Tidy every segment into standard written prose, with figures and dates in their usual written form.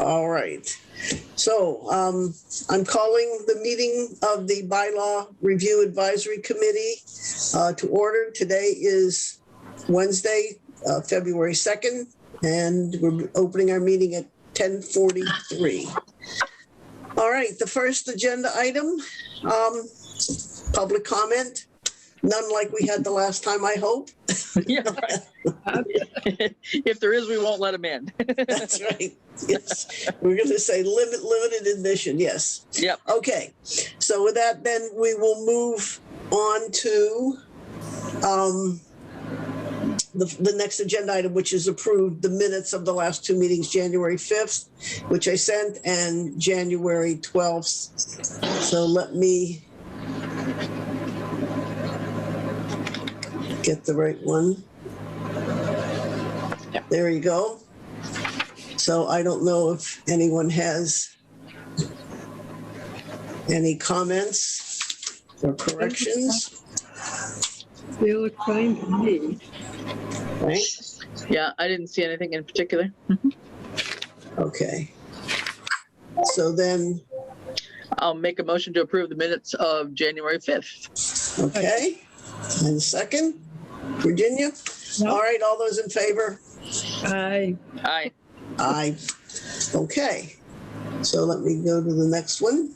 All right. So I'm calling the meeting of the Bylaw Review Advisory Committee to order. Today is Wednesday, February 2nd, and we're opening our meeting at 10:43. All right, the first agenda item, public comment. None like we had the last time, I hope. Yeah, right. If there is, we won't let them in. That's right. Yes. We're going to say limited admission. Yes. Yep. Okay. So with that, then we will move on to the next agenda item, which is approved the minutes of the last two meetings, January 5th, which I sent, and January 12th. So let me get the right one. There you go. So I don't know if anyone has any comments or corrections. They look fine to me. Right? Yeah, I didn't see anything in particular. Okay. So then, I'll make a motion to approve the minutes of January 5th. okay. And second, Virginia? No. All right, all those in favor? Aye. Aye. Aye. Okay. So let me go to the next one.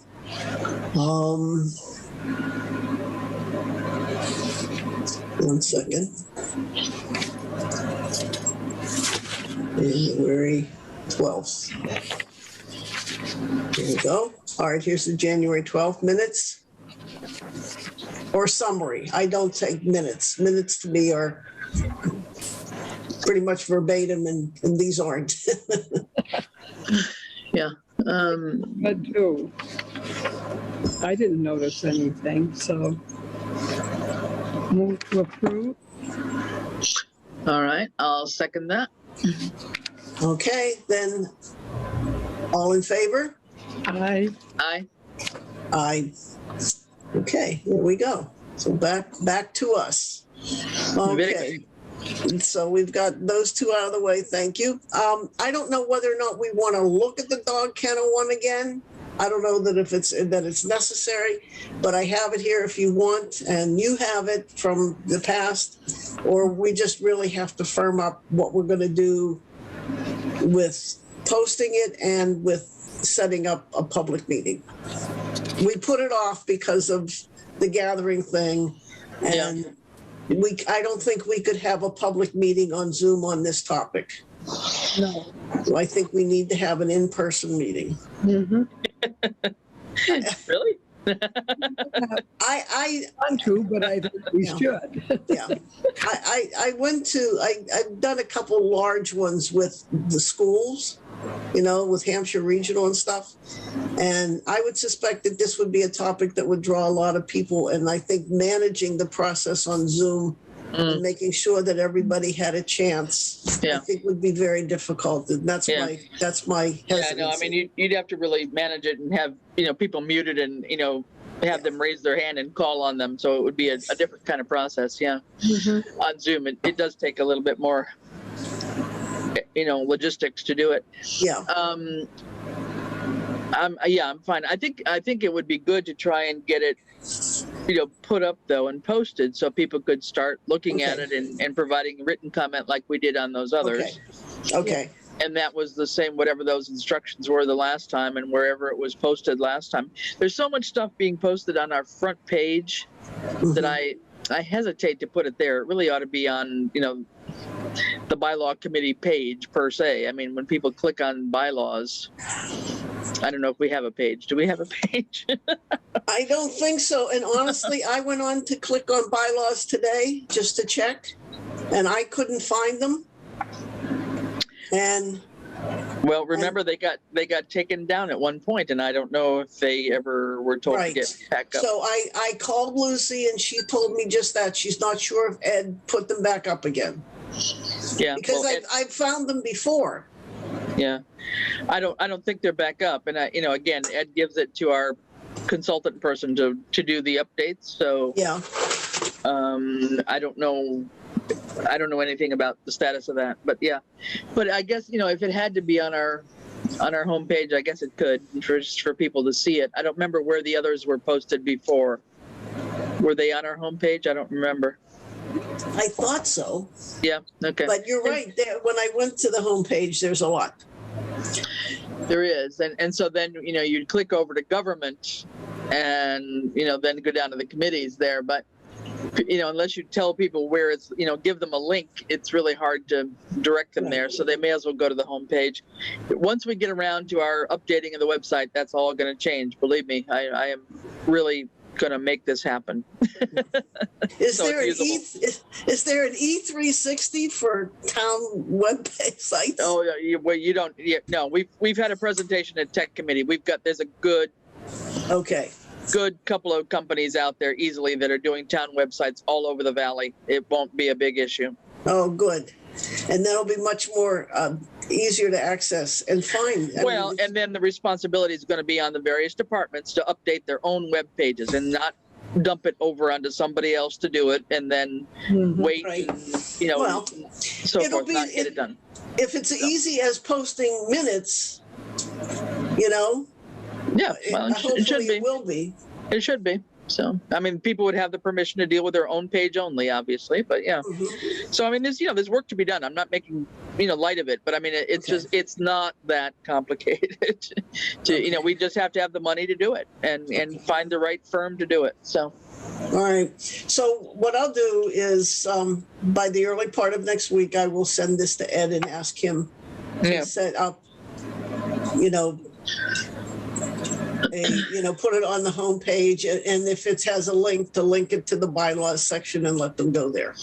One second. January 12th. Here we go. All right, here's the January 12th minutes. Or summary. I don't take minutes. Minutes to me are pretty much verbatim, and these aren't. Yeah. But too. I didn't notice anything, so move to approve. All right. I'll second that. Okay, then all in favor? Aye. Aye. Aye. Okay, here we go. So back to us. Okay. So we've got those two out of the way. Thank you. I don't know whether or not we want to look at the dog kennel one again. I don't know that it's necessary, but I have it here if you want, and you have it from the past, or we just really have to firm up what we're going to do with posting it and with setting up a public meeting. We put it off because of the gathering thing, and I don't think we could have a public meeting on Zoom on this topic. No. So I think we need to have an in-person meeting. Mm-hmm. Really? I Want to, but I think we Yeah. should. yeah. I've done a couple large ones with the schools, with Hampshire Regional and stuff. And I would suspect that this would be a topic that would draw a lot of people. And I think managing the process on Zoom and making sure that everybody had a chance, I think would be very difficult. And that's my hesitancy. Yeah, no, I mean, you'd have to really manage it and have, people muted and, have them raise their hand and call on them. So it would be a different kind of process. Yeah. Mm-hmm. On Zoom, it does take a little bit more, logistics to do it. Yeah. I'm fine. I think it would be good to try and get it, put up though and posted so people could start looking at it and providing written comment like we did on those others. Okay. And that was the same, whatever those instructions were the last time and wherever it was posted last time. There's so much stuff being posted on our front page that I hesitate to put it there. It really ought to be on, the bylaw committee page per se. I mean, when people click on bylaws, I don't know if we have a page. Do we have a page? I don't think so. And honestly, I went on to click on bylaws today just to check, and I couldn't find them. And well, remember they got taken down at one point, and I don't know if they ever were told to get back up. So I called Lucy, and she told me just that she's not sure if Ed put them back up again. Yeah, because I've found them before. Yeah, I don't think they're back up, and again, Ed gives it to our consultant person to do the updates. So yeah, I don't know anything about the status of that, but yeah, but I guess if it had to be on our on our homepage, I guess it could, just for people to see it. I don't remember where the others were posted before. Were they on our homepage? I don't remember. I thought so, Yeah, okay. but you're right. There, when I went to the homepage, there's a lot. There is. And so then, you'd click over to government and, then go down to the committees there. But, unless you tell people where it's, give them a link, it's really hard to direct them there. So they may as well go to the homepage. Once we get around to our updating of the website, that's all going to change. Believe me, I am really going to make this happen. Is So there an it's is there an E360 for town web sites? Oh, well, you don't. No, we've had a presentation at Tech Committee. There's a good couple of companies out there easily that are doing town websites all over the valley. It won't be a big issue. Oh, good. And that'll be much more easier to access and find. And then the responsibility is going to be on the various departments to update their own web pages and not dump it over onto somebody else to do it and then wait, right. and, so it'll forth, not get it done. If it's easy as posting minutes, Yeah, well, hopefully it should be. it will be. It should be. So, people would have the permission to deal with their own page only, obviously, but yeah. Mm-hmm. So, there's work to be done. I'm not making, light of it, but it's not that complicated we just have to have the money to do it and find the right firm to do it. So. All right. So what I'll do is by the early part of next week, I will send this to Ed and ask him to set up, put it on the homepage, and if it has a link, to link it to the bylaws section and let them go there.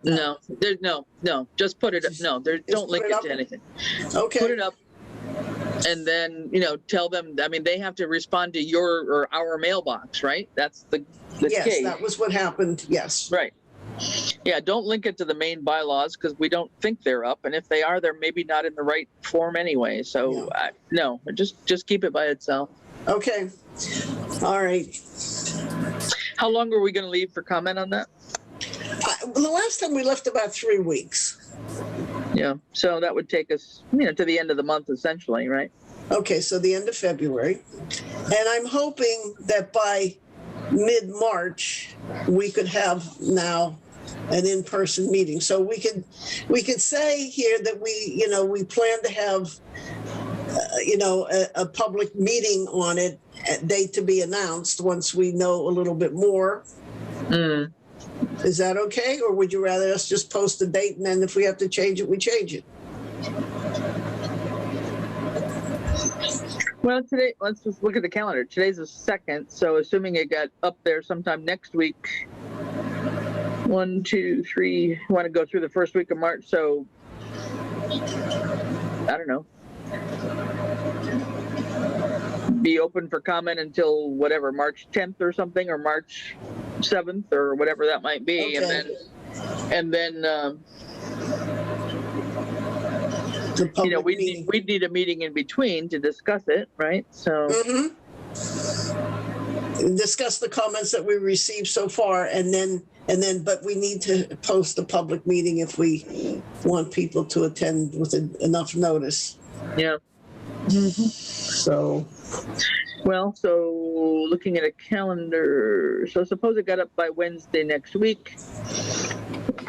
No, just put it. No, don't link it to anything. Okay. Put it up, and then tell them. They have to respond to your or our mailbox, right? That's the yes, case. that was what happened. Yes. Right. Yeah, don't link it to the main bylaws because we don't think they're up, and if they are, they're maybe not in the right form anyway. So no, just keep it by itself. Okay. All right. How long were we going to leave for comment on that? The last time we left about 3 weeks. Yeah, so that would take us, to the end of the month essentially, right? Okay, so the end of February. And I'm hoping that by mid-March, we could have now an in-person meeting. So we could say here that we plan to have a public meeting on it, date to be announced once we know a little bit more. Is that okay? Or would you rather us just post the date and then if we have to change it, we change it? Well, today, let's just look at the calendar. Today's the 2nd, so assuming it got up there sometime next week, 1, 2, 3, want to go through the first week of March, so I don't know. Be open for comment until whatever, March 10th or something, or March 7th or whatever that might be. Okay. And then we'd need a meeting in between to discuss it, right? So discuss the comments that we received so far, and then but we need to post a public meeting if we want people to attend with enough notice. Yeah. So looking at a calendar, so suppose it got up by Wednesday next week,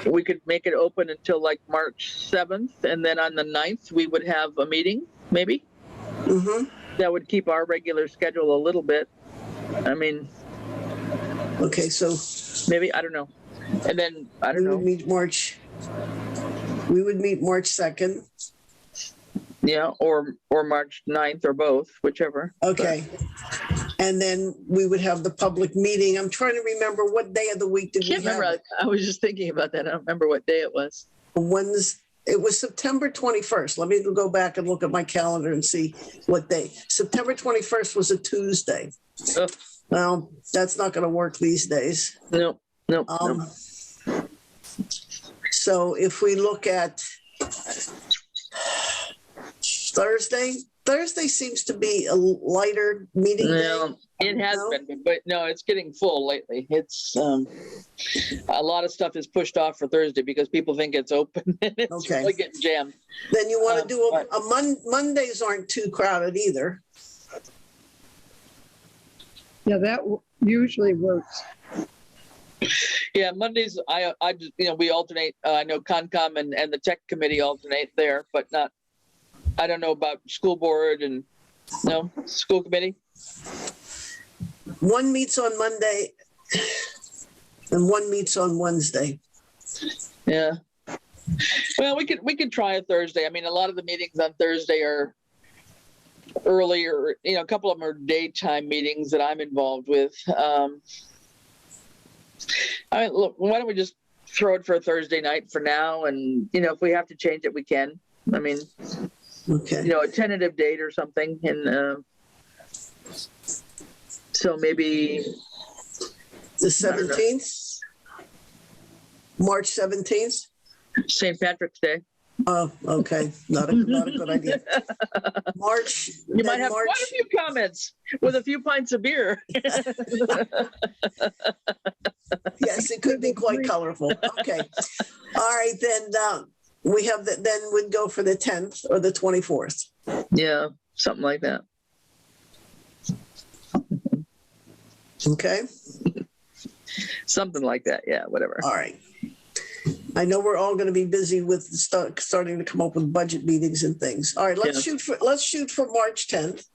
we could make it open until like March 7th, and then on the 9th we would have a meeting, maybe. That would keep our regular schedule a little bit. Okay, so maybe, I don't know. And then, I don't know. We would meet March 2nd. Yeah, or March 9th, or both, whichever. Okay. And then we would have the public meeting. I'm trying to remember what day of the week did we have? Remember, I was just thinking about that. I don't remember what day it was. It was September 21st. Let me go back and look at my calendar and see what day. September 21st was a Tuesday. Oh. Well, that's not going to work these days. No. So if we look at Thursday, Thursday seems to be a lighter meeting day. No, it has No? been, but no, it's getting full lately. It's a lot of stuff is pushed off for Thursday because people think it's open and it's Okay. really getting jammed. Then you want to do but- Mondays aren't too crowded either. Yeah, that usually works. Yeah, Mondays, I just, we alternate. I know Concom and the tech committee alternate there, but not, I don't know about school board and, no, school committee. One meets on Monday and one meets on Wednesday. Yeah. Well, we could try a Thursday. I mean, a lot of the meetings on Thursday are earlier, a couple of them are daytime meetings that I'm involved with. I mean, look, why don't we just throw it for a Thursday night for now? And, if we have to change it, we can. I mean, Okay. a tentative date or something. And so maybe The 17th? March 17th? St. Patrick's Day. Oh, okay. Not a good idea. March. You might then have March. quite a few comments with a few pints of beer. Yes, it could be quite colorful. Okay. All right, then we have that. Then we'd go for the 10th or the 24th. Yeah, something like that. Okay. Something like that. Yeah, whatever. All right. I know we're all going to be busy with starting to come up with budget meetings and things. All right, let's shoot for March 10th.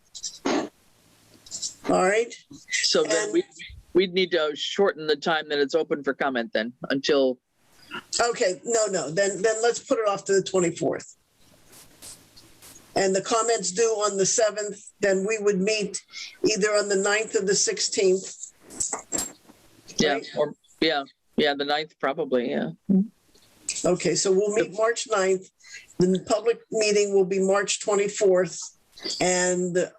All right. So then we'd need to shorten the time that it's open for comment then until. Okay. No. Then let's put it off to the 24th. And the comments due on the 7th. Then we would meet either on the 9th or the 16th. Yeah. Right? Or the 9th probably. Yeah. Okay, so we'll meet March 9th. The public meeting will be March 24th, and the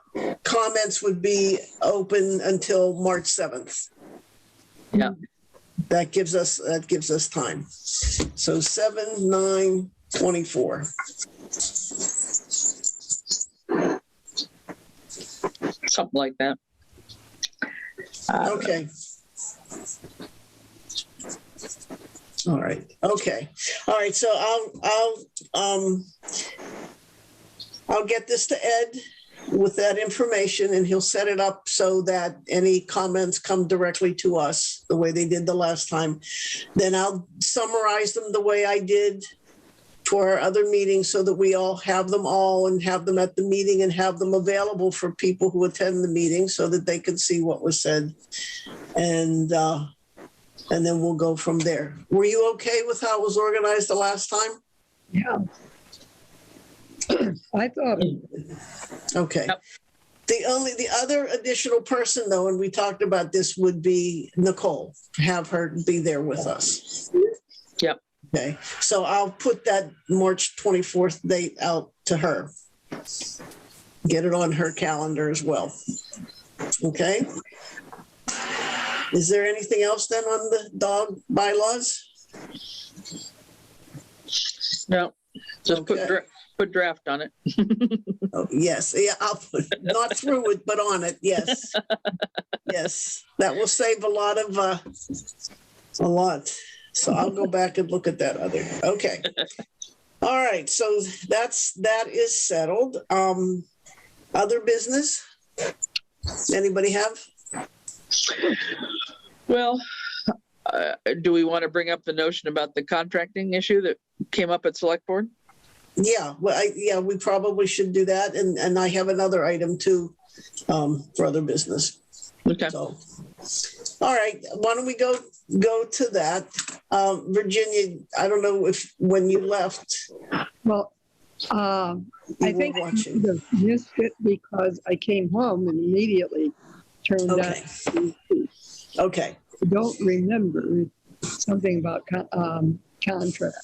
comments would be open until March 7th. Yeah. That gives us time. So 7, 9, 24. Something like that. Okay. All right. Okay. All right. So I'll get this to Ed with that information, and he'll set it up so that any comments come directly to us the way they did the last time. Then I'll summarize them the way I did for our other meetings so that we all have them all and have them at the meeting and have them available for people who attend the meeting so that they can see what was said. And then we'll go from there. Were you okay with how it was organized the last time? Yeah. I thought, Okay. Yep. The other additional person though, and we talked about this, would be Nicole. Have her be there with us. Yep. Okay. So I'll put that March 24th date out to her. Get it on her calendar as well. Okay. Is there anything else then on the dog bylaws? No, just Okay. put draft on it. Oh, yes. Yeah, I'll put not through it, but on it. Yes. Yes. That will save a lot. So I'll go back and look at that other. Okay. All right. So that is settled. Other business? Anybody have? Well, do we want to bring up the notion about the contracting issue that came up at select board? Yeah. Well, we probably should do that. And I have another item too, for other business. Okay. So, all right. Why don't we go to that? Virginia, I don't know when you left. well, I were think I watching. must have missed it because I came home and immediately turned Okay. on. Okay. I don't remember something about contract.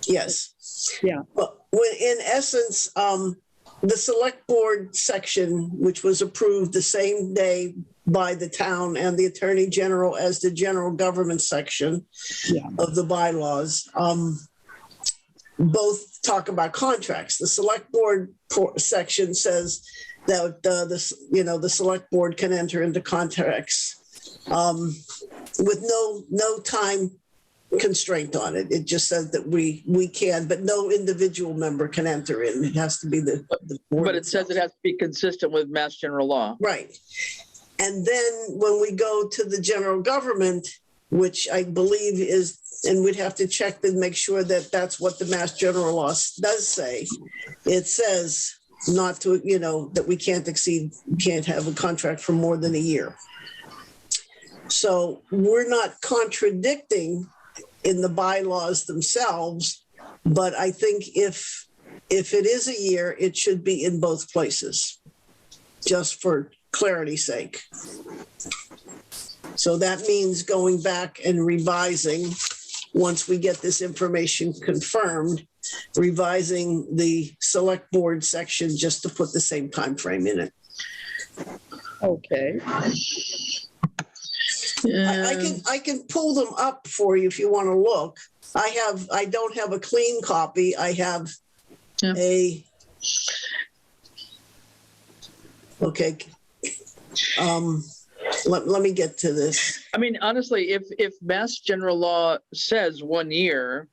Yes. Yeah. Well, in essence, the select board section, which was approved the same day by the town and the attorney general as the general government section Yeah. of the bylaws, both talk about contracts. The select board section says that the select board can enter into contracts with no time constraint on it. It just says that we can, but no individual member can enter in. It has to be the board. But it says it has to be consistent with Mass General Law. Right. And then when we go to the general government, which I believe is, and we'd have to check to make sure that that's what the Mass General Law does say. It says not to, that we can't have a contract for more than a year. So we're not contradicting in the bylaws themselves, but I think if it is a year, it should be in both places, just for clarity's sake. So that means going back and revising, once we get this information confirmed, revising the select board section just to put the same time frame in it. Okay. I can pull them up for you if you want to look. I don't have a clean copy. I have a okay. Let me get to this. I mean, honestly, if Mass General Law says 1 year,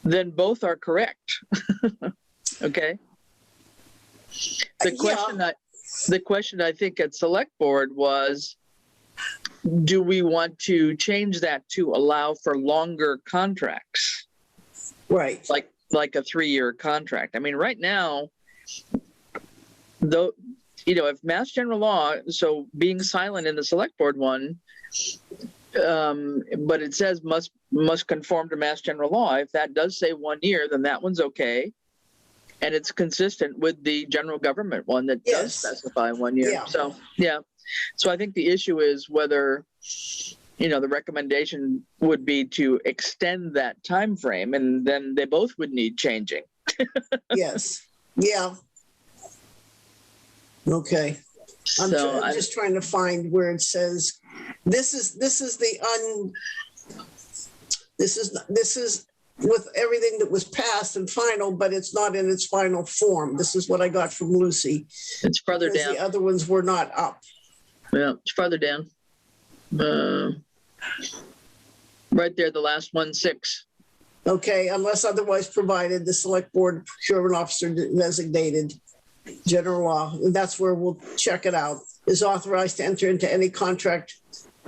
then both are correct. Okay. The question I think at Select Board was, do we want to change that to allow for longer contracts? Right. Like a 3-year contract. I mean, right now, though, if Mass General Law, so being silent in the Select Board one, but it says must conform to Mass General Law. If that does say 1 year, then that one's okay. And it's consistent with the general government one that does specify 1 year. Yeah. So, yeah. So I think the issue is whether, the recommendation would be to extend that time frame, and then they both would need changing. Yes. Yeah. Okay. I'm just trying to find where it says this is with everything that was passed and final, but it's not in its final form. This is what I got from Lucy. It's further down. The other ones were not up. Yeah, it's farther down. Right there, the last one, 6. Okay, unless otherwise provided, the select board procurement officer designated general law, and that's where we'll check it out, is authorized to enter into any contract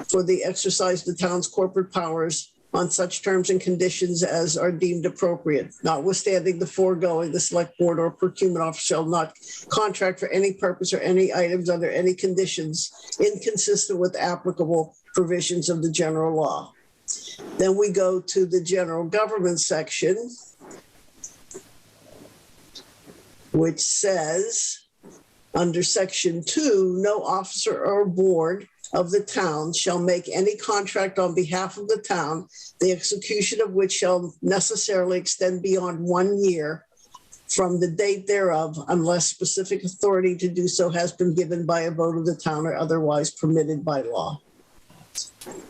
for the exercise of the town's corporate powers on such terms and conditions as are deemed appropriate. Notwithstanding the foregoing, the select board or procurement officer shall not contract for any purpose or any items under any conditions inconsistent with applicable provisions of the general law. Then we go to the general government section, which says under section 2, no officer or board of the town shall make any contract on behalf of the town, the execution of which shall necessarily extend beyond 1 year from the date thereof, unless specific authority to do so has been given by a vote of the town or otherwise permitted by law.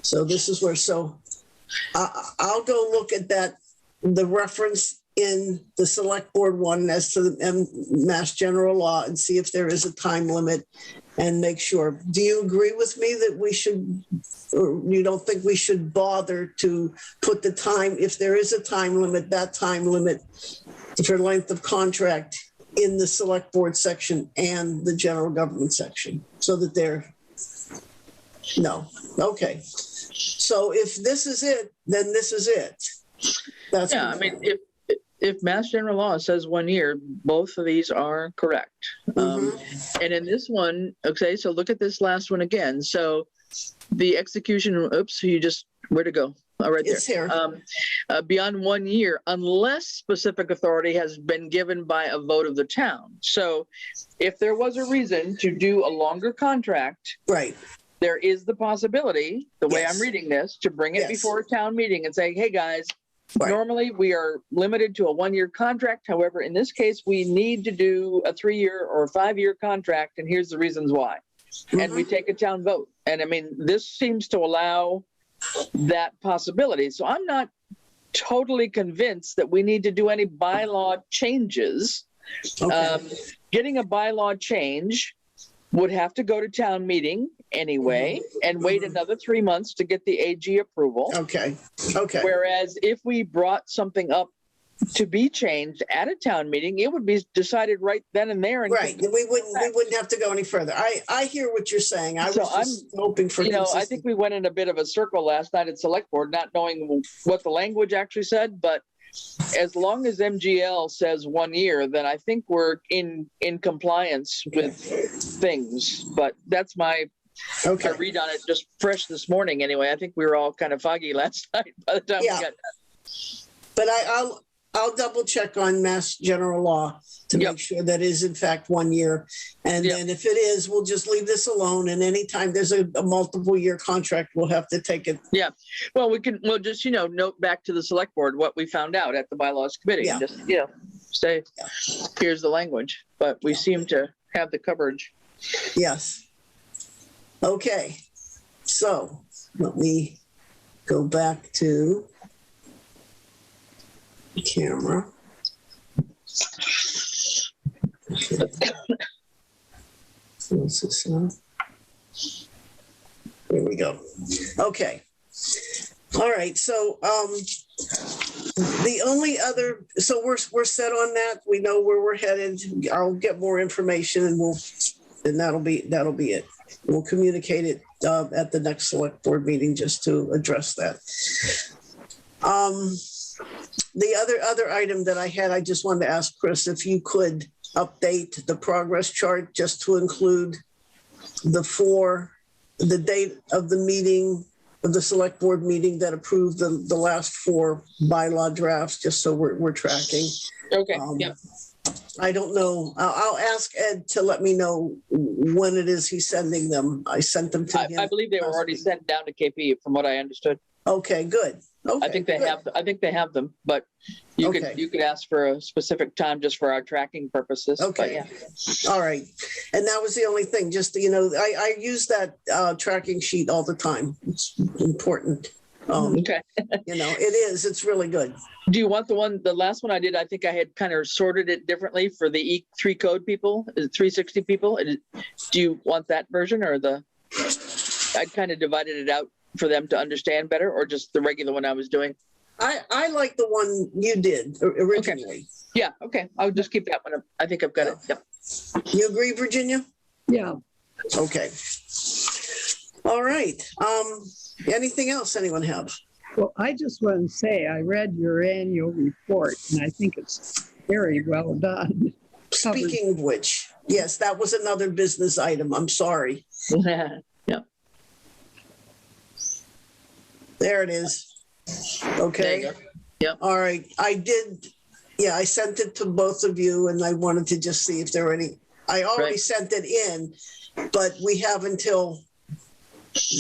So this is where, I'll go look at that, the reference in the select board one as to the Mass General Law, and see if there is a time limit and make sure. Do you agree with me that we should, or you don't think we should bother to put the time, if there is a time limit, that time limit for length of contract in the select board section and the general government section, so that they're, no, okay. So if this is it, then this is it. That's I mean, if Mass General Law says 1 year, both of these are correct. And in this one, okay, so look at this last one again. So the execution, where to go? Oh, right there. It's here. Beyond 1 year, unless specific authority has been given by a vote of the town. So if there was a reason to do a longer contract, right, there is the possibility, the way I'm reading this, to bring it before a town meeting and say, hey guys, normally we are limited to a 1 year contract. However, in this case, we need to do a 3 year or 5 year contract, and here's the reasons why. And we take a town vote. And I mean, this seems to allow that possibility. So I'm not totally convinced that we need to do any bylaw changes. Okay. Getting a bylaw change would have to go to town meeting anyway and wait another 3 months to get the AG approval. Okay. Whereas if we brought something up to be changed at a town meeting, it would be decided right then and there. And Right. We wouldn't have to go any further. I hear what you're saying. I was So just hoping for I consistency. think we went in a bit of a circle last night at select board, not knowing what the language actually said, but as long as MGL says 1 year, then I think we're in compliance with things. But that's my Okay. read on it, just fresh this morning anyway. I think we were all kind of foggy last night by the time we got done. But I'll double check on Mass General Law to Yep. make sure that is in fact 1 year. And Yep. then if it is, we'll just leave this alone. And anytime there's a multiple year contract, we'll have to take it. Well, we'll just, note back to the select board what we found out at the bylaws committee. Yeah. And just, say, here's the language. But we seem to have the coverage. Yes. Okay. So let me go back to the camera. Okay. So what's this now? There we go. Okay. All right. So the only other, so we're set on that. We know where we're headed. I'll get more information and that'll be it. We'll communicate it at the next select board meeting just to address that. The other item that I had, I just wanted to ask Chris if you could update the progress chart just to include the date of the meeting, of the select board meeting that approved the last 4 bylaw drafts, just so we're tracking. Okay. I don't know. I'll ask Ed to let me know when it is he's sending them. I sent them to him. I believe they were already sent down to KP, from what I understood. Okay, good. Okay, I think they good. have. I think they have them, but you Okay. could ask for a specific time just for our tracking purposes. Okay. But All right. And that was the only thing, just, I use that tracking sheet all the time. It's important. Okay. It is, it's really good. Do you want the last one I did? I think I had kind of sorted it differently for the E3 code people, 360 people. Do you want that version or I kind of divided it out for them to understand better, or just the regular one I was doing? I like the one you did originally. Okay. Yeah. Okay. I'll just keep that one up. I think I've got it. Yep. You agree, Virginia? Yeah. Okay. All right. Anything else anyone have? Well, I just want to say, I read your annual report and I think it's very well done. Speaking of which, yes, that was another business item. I'm sorry. Yep. There it is. Okay. There you go. Yep. All right. I sent it to both of you and I wanted to just see if there were any. I already Right. sent it in, but we have until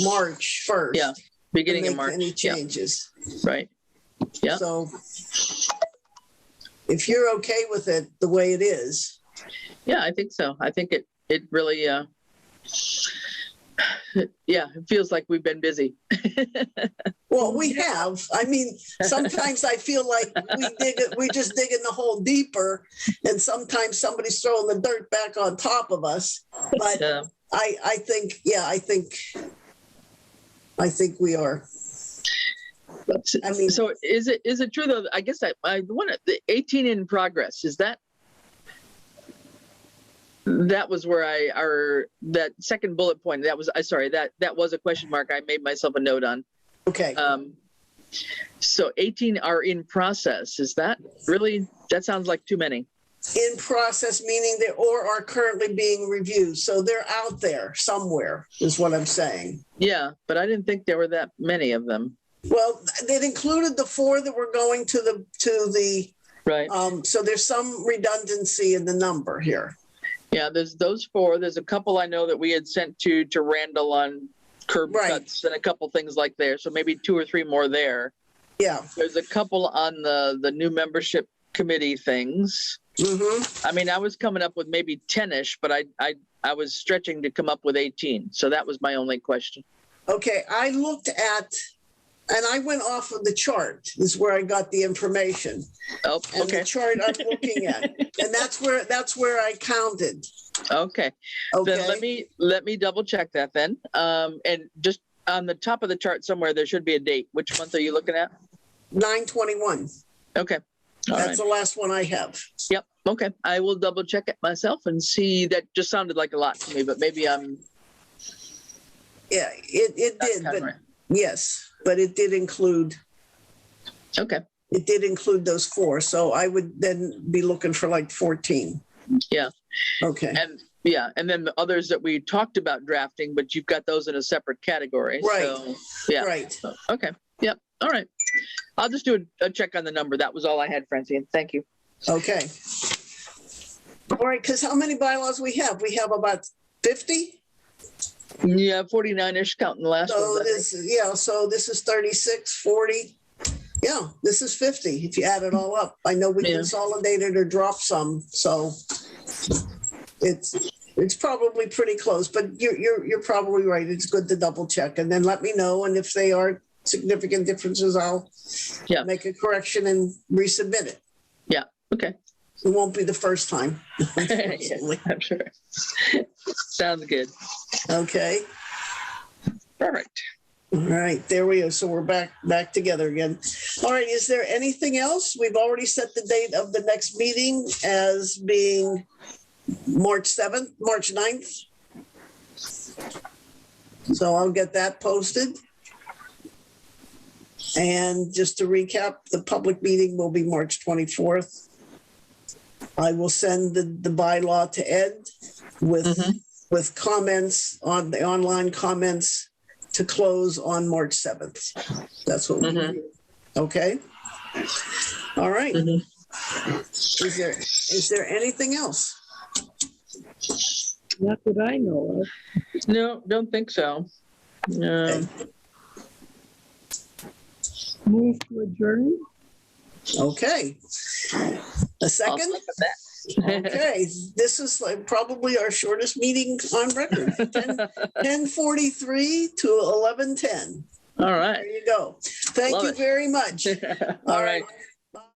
March 1st. Yeah. Beginning to of make March. any changes. Right. Yeah. So if you're okay with it the way it is. Yeah, I think so. I think it really, it feels like we've been busy. Well, we have. I mean, sometimes I feel like we just dig in the hole deeper, and sometimes somebody's throwing the dirt back on top of us. But I think we are. I mean, so is it true though? I guess the 18 in progress, is that was where that second bullet point, that was a question mark. I made myself a note on. Okay. So 18 are in process. Is that really, that sounds like too many. In process, meaning they or are currently being reviewed. So they're out there somewhere is what I'm saying. Yeah, but I didn't think there were that many of them. Well, it included the 4 that were going to the Right. So there's some redundancy in the number here. Yeah, there's those 4. There's a couple I know that we had sent to Randall on curb cuts and a couple things like there. So maybe 2 or 3 more there. Yeah. There's a couple on the new membership committee things. Mm-hmm. I mean, I was coming up with maybe 10-ish, but I was stretching to come up with 18. So that was my only question. Okay. I looked at and I went off of the chart is where I got the information. Oh, And okay. the chart I'm looking at, and that's where I counted. Okay. Okay. Then let me double check that then. And just on the top of the chart somewhere, there should be a date. Which month are you looking at? 9/21. Okay. All That's right. the last one I have. Yep. Okay. I will double check it myself and see. That just sounded like a lot to me, but maybe I'm. Yeah, it That's did, kinda but right. yes, but it did include Okay. those 4. So I would then be looking for like 14. Yeah. Okay. And then the others that we talked about drafting, but you've got those in a separate category. Right. So, yeah. Right. So, okay. Yep. All right. I'll just do a check on the number. That was all I had, Francine. Thank you. Okay. All right, because how many bylaws we have? We have about 50? Yeah, 49-ish counting the last So one. so this is 36, 40. Yeah, this is 50 if you add it all up. I know we Yeah. consolidated or dropped some, so it's probably pretty close, but you're probably right. It's good to double check and then let me know. And if they are significant differences, I'll make a correction and resubmit it. Yeah. Okay. It won't be the first time. Yeah, I'm sure. Sounds good. Okay. Perfect. All right, there we go. So we're back together again. All right, is there anything else? We've already set the date of the next meeting as being March 9th. So I'll get that posted. And just to recap, the public meeting will be March 24th. I will send the bylaw to Ed with comments on the online comments to close on March 7th. That's what we do. Okay. All right. Is there anything else? Not that I know of. No, don't think so. Okay. Move to adjourn? Okay. A I'll second? second that. Okay, this is like probably our shortest meeting on record. 10:43 to 11:10. All There right. you go. Thank Love you it. very much. All right.